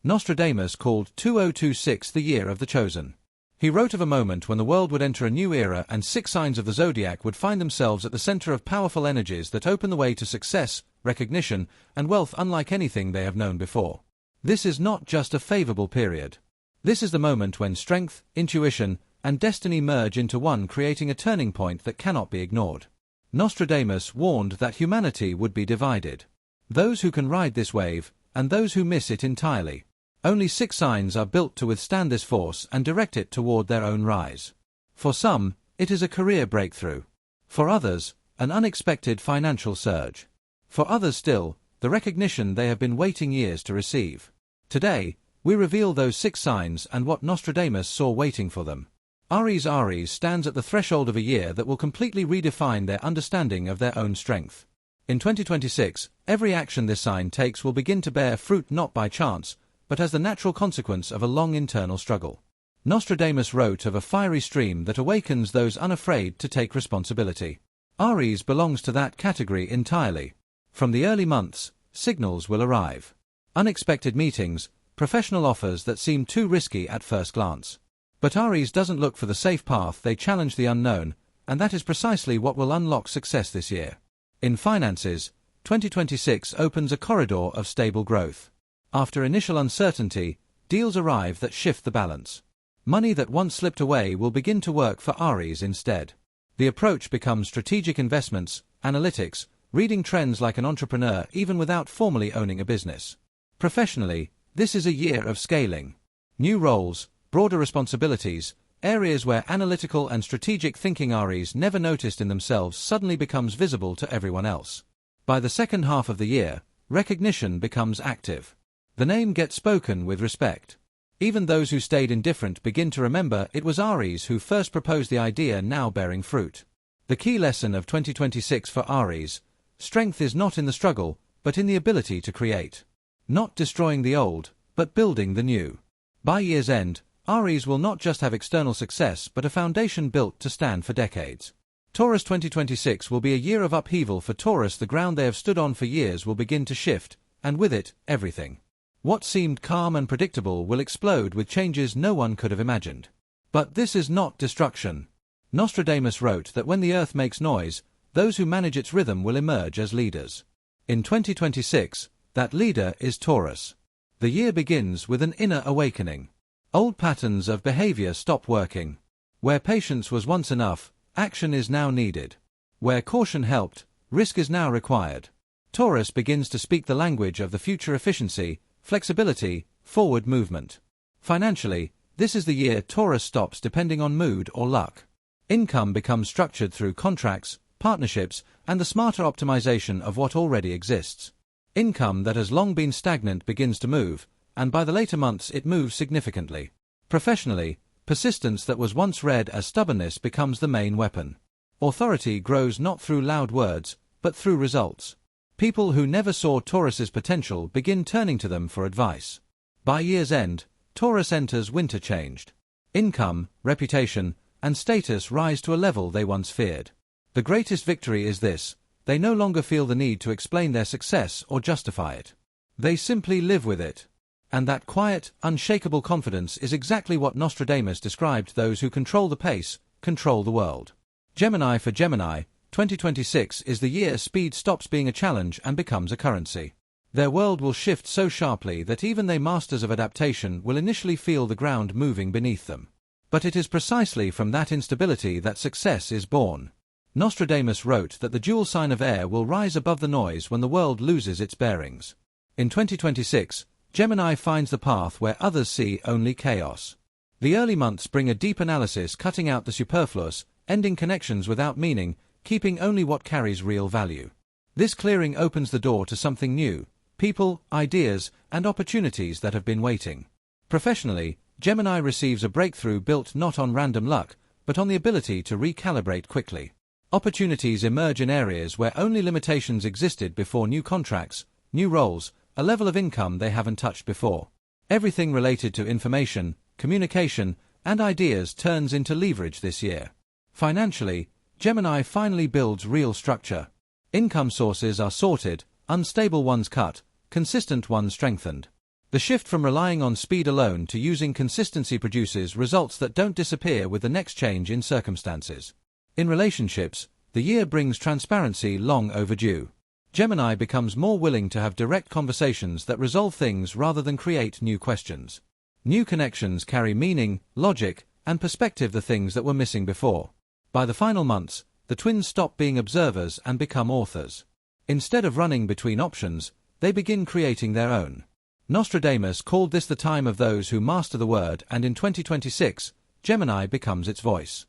Nostradamus called 2026 the year of the chosen. He wrote of a moment when the world would enter a new era and 6 signs of the zodiac would find themselves at the center of powerful energies that open the way to success, recognition, and wealth unlike anything they have known before. This is not just a favorable period. This is the moment when strength, intuition, and destiny merge into one, creating a turning point that cannot be ignored. Nostradamus warned that humanity would be divided. Those who can ride this wave, and those who miss it entirely. Only 6 signs are built to withstand this force and direct it toward their own rise. For some, it is a career breakthrough. For others, an unexpected financial surge. For others still, the recognition they have been waiting years to receive. Today, we reveal those 6 signs and what Nostradamus saw waiting for them. Aries stands at the threshold of a year that will completely redefine their understanding of their own strength. In 2026, every action this sign takes will begin to bear fruit not by chance, but as the natural consequence of a long internal struggle. Nostradamus wrote of a fiery stream that awakens those unafraid to take responsibility. Aries belongs to that category entirely. From the early months, signals will arrive. Unexpected meetings, professional offers that seem too risky at first glance. But Aries doesn't look for the safe path, they challenge the unknown, and that is precisely what will unlock success this year. In finances, 2026 opens a corridor of stable growth. After initial uncertainty, deals arrive that shift the balance. Money that once slipped away will begin to work for Aries instead. The approach becomes strategic investments, analytics, reading trends like an entrepreneur even without formally owning a business. Professionally, this is a year of scaling. New roles, broader responsibilities, areas where analytical and strategic thinking Aries never noticed in themselves suddenly becomes visible to everyone else. By the second half of the year, recognition becomes active. The name gets spoken with respect. Even those who stayed indifferent begin to remember it was Aries who first proposed the idea, now bearing fruit. The key lesson of 2026 for Aries: strength is not in the struggle, but in the ability to create. Not destroying the old, but building the new. By year's end, Aries will not just have external success but a foundation built to stand for decades. Taurus 2026 will be a year of upheaval for Taurus. The ground they have stood on for years will begin to shift, and with it, everything. What seemed calm and predictable will explode with changes no one could have imagined. But this is not destruction. Nostradamus wrote that when the earth makes noise, those who manage its rhythm will emerge as leaders. In 2026, that leader is Taurus. The year begins with an inner awakening. Old patterns of behavior stop working. Where patience was once enough, action is now needed. Where caution helped, risk is now required. Taurus begins to speak the language of the future: efficiency, flexibility, forward movement. Financially, this is the year Taurus stops depending on mood or luck. Income becomes structured through contracts, partnerships, and the smarter optimization of what already exists. Income that has long been stagnant begins to move, and by the later months it moves significantly. Professionally, persistence that was once read as stubbornness becomes the main weapon. Authority grows not through loud words, but through results. People who never saw Taurus's potential begin turning to them for advice. By year's end, Taurus enters winter changed. Income, reputation, and status rise to a level they once feared. The greatest victory is this: they no longer feel the need to explain their success or justify it. They simply live with it. And that quiet, unshakable confidence is exactly what Nostradamus described: those who control the pace, control the world. Gemini: for Gemini, 2026 is the year speed stops being a challenge and becomes a currency. Their world will shift so sharply that even they, masters of adaptation, will initially feel the ground moving beneath them. But it is precisely from that instability that success is born. Nostradamus wrote that the dual sign of air will rise above the noise when the world loses its bearings. In 2026, Gemini finds the path where others see only chaos. The early months bring a deep analysis, cutting out the superfluous, ending connections without meaning, keeping only what carries real value. This clearing opens the door to something new: people, ideas, and opportunities that have been waiting. Professionally, Gemini receives a breakthrough built not on random luck, but on the ability to recalibrate quickly. Opportunities emerge in areas where only limitations existed before: new contracts, new roles, a level of income they haven't touched before. Everything related to information, communication, and ideas turns into leverage this year. Financially, Gemini finally builds real structure. Income sources are sorted, unstable ones cut, consistent ones strengthened. The shift from relying on speed alone to using consistency produces results that don't disappear with the next change in circumstances. In relationships, the year brings transparency long overdue. Gemini becomes more willing to have direct conversations that resolve things rather than create new questions. New connections carry meaning, logic, and perspective, the things that were missing before. By the final months, the twins stop being observers and become authors. Instead of running between options, they begin creating their own. Nostradamus called this the time of those who master the word, and in 2026, Gemini becomes its voice.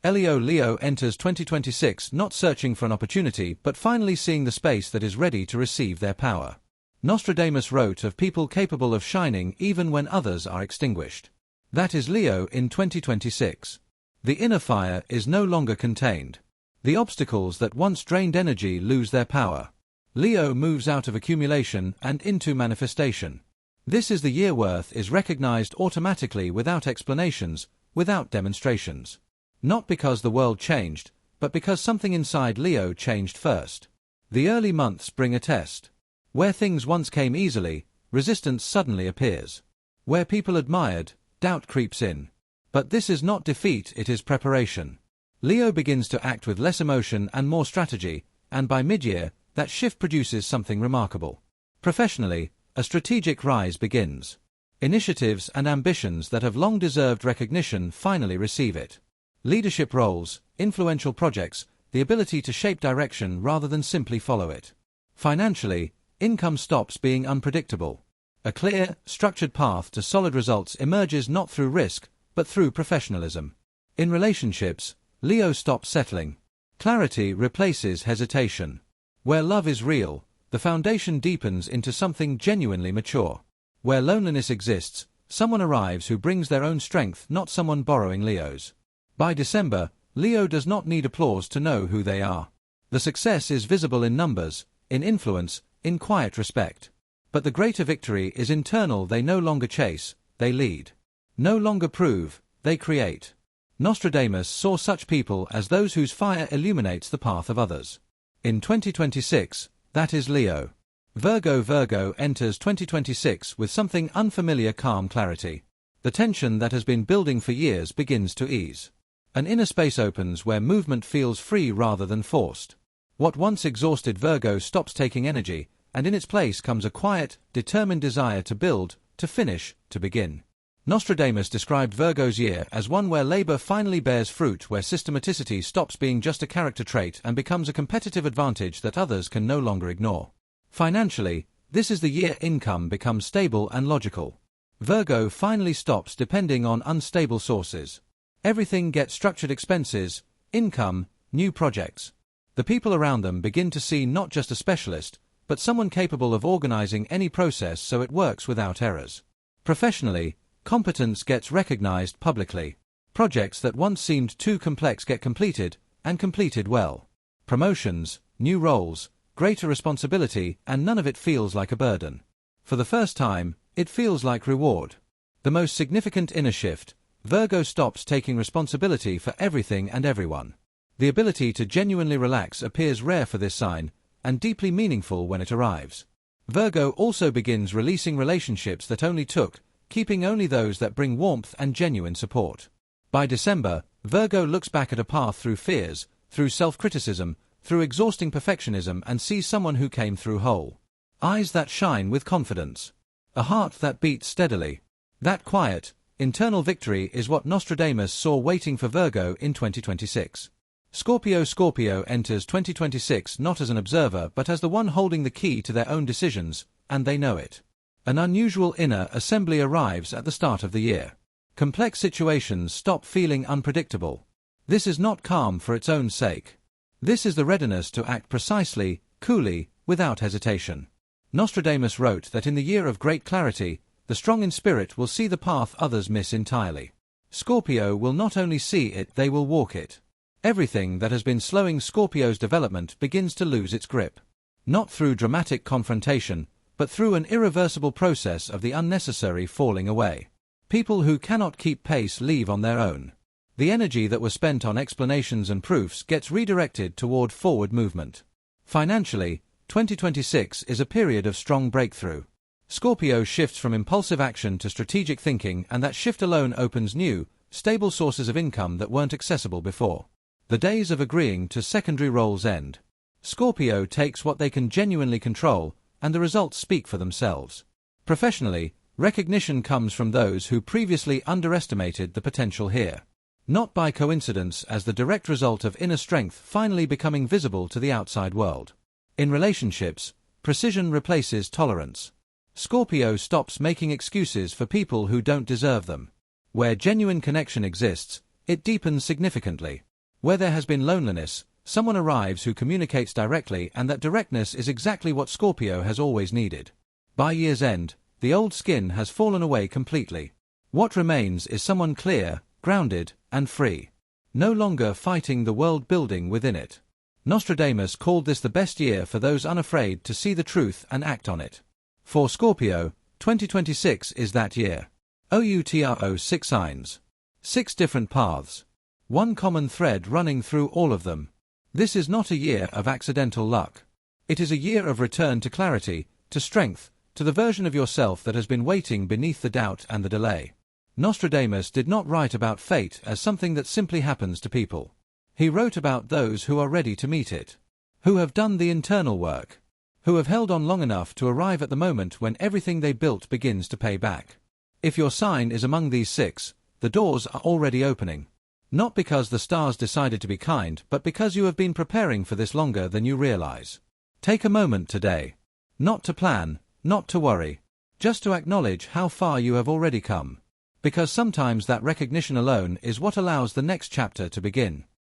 Leo enters 2026 not searching for an opportunity but finally seeing the space that is ready to receive their power. Nostradamus wrote of people capable of shining even when others are extinguished. That is Leo in 2026. The inner fire is no longer contained. The obstacles that once drained energy lose their power. Leo moves out of accumulation and into manifestation. This is the year worth is recognized automatically without explanations, without demonstrations. Not because the world changed, but because something inside Leo changed first. The early months bring a test. Where things once came easily, resistance suddenly appears. Where people admired, doubt creeps in. But this is not defeat, it is preparation. Leo begins to act with less emotion and more strategy, and by mid-year, that shift produces something remarkable. Professionally, a strategic rise begins. Initiatives and ambitions that have long deserved recognition finally receive it. Leadership roles, influential projects, the ability to shape direction rather than simply follow it. Financially, income stops being unpredictable. A clear, structured path to solid results emerges not through risk, but through professionalism. In relationships, Leo stops settling. Clarity replaces hesitation. Where love is real, the foundation deepens into something genuinely mature. Where loneliness exists, someone arrives who brings their own strength, not someone borrowing Leo's. By December, Leo does not need applause to know who they are. The success is visible in numbers, in influence, in quiet respect. But the greater victory is internal. They no longer chase, they lead. No longer prove, they create. Nostradamus saw such people as those whose fire illuminates the path of others. In 2026, that is Leo. Virgo enters 2026 with something unfamiliar: calm clarity. The tension that has been building for years begins to ease. An inner space opens where movement feels free rather than forced. What once exhausted Virgo stops taking energy, and in its place comes a quiet, determined desire to build, to finish, to begin. Nostradamus described Virgo's year as one where labor finally bears fruit, where systematicity stops being just a character trait and becomes a competitive advantage that others can no longer ignore. Financially, this is the year income becomes stable and logical. Virgo finally stops depending on unstable sources. Everything gets structured: expenses, income, new projects. The people around them begin to see not just a specialist, but someone capable of organizing any process so it works without errors. Professionally, competence gets recognized publicly. Projects that once seemed too complex get completed, and completed well. Promotions, new roles, greater responsibility, and none of it feels like a burden. For the first time, it feels like reward. The most significant inner shift: Virgo stops taking responsibility for everything and everyone. The ability to genuinely relax appears rare for this sign, and deeply meaningful when it arrives. Virgo also begins releasing relationships that only took, keeping only those that bring warmth and genuine support. By December, Virgo looks back at a path through fears, through self-criticism, through exhausting perfectionism, and sees someone who came through whole. Eyes that shine with confidence. A heart that beats steadily. That quiet, internal victory is what Nostradamus saw waiting for Virgo in 2026. Scorpio enters 2026 not as an observer but as the one holding the key to their own decisions, and they know it. An unusual inner assembly arrives at the start of the year. Complex situations stop feeling unpredictable. This is not calm for its own sake. This is the readiness to act precisely, coolly, without hesitation. Nostradamus wrote that in the year of great clarity, the strong in spirit will see the path others miss entirely. Scorpio will not only see it, they will walk it. Everything that has been slowing Scorpio's development begins to lose its grip. Not through dramatic confrontation, but through an irreversible process of the unnecessary falling away. People who cannot keep pace leave on their own. The energy that was spent on explanations and proofs gets redirected toward forward movement. Financially, 2026 is a period of strong breakthrough. Scorpio shifts from impulsive action to strategic thinking, and that shift alone opens new, stable sources of income that weren't accessible before. The days of agreeing to secondary roles end. Scorpio takes what they can genuinely control, and the results speak for themselves. Professionally, recognition comes from those who previously underestimated the potential here. Not by coincidence, as the direct result of inner strength finally becoming visible to the outside world. In relationships, precision replaces tolerance. Scorpio stops making excuses for people who don't deserve them. Where genuine connection exists, it deepens significantly. Where there has been loneliness, someone arrives who communicates directly, and that directness is exactly what Scorpio has always needed. By year's end, the old skin has fallen away completely. What remains is someone clear, grounded, and free. No longer fighting the world building within it. Nostradamus called this the best year for those unafraid to see the truth and act on it. For Scorpio, 2026 is that year. OUTRO 6 signs. 6 different paths. One common thread running through all of them. This is not a year of accidental luck. It is a year of return to clarity, to strength, to the version of yourself that has been waiting beneath the doubt and the delay. Nostradamus did not write about fate as something that simply happens to people. He wrote about those who are ready to meet it. Who have done the internal work. Who have held on long enough to arrive at the moment when everything they built begins to pay back. If your sign is among these 6, the doors are already opening. Not because the stars decided to be kind, but because you have been preparing for this longer than you realize. Take a moment today. Not to plan, not to worry. Just to acknowledge how far you have already come. Because sometimes that recognition alone is what allows the next chapter to begin.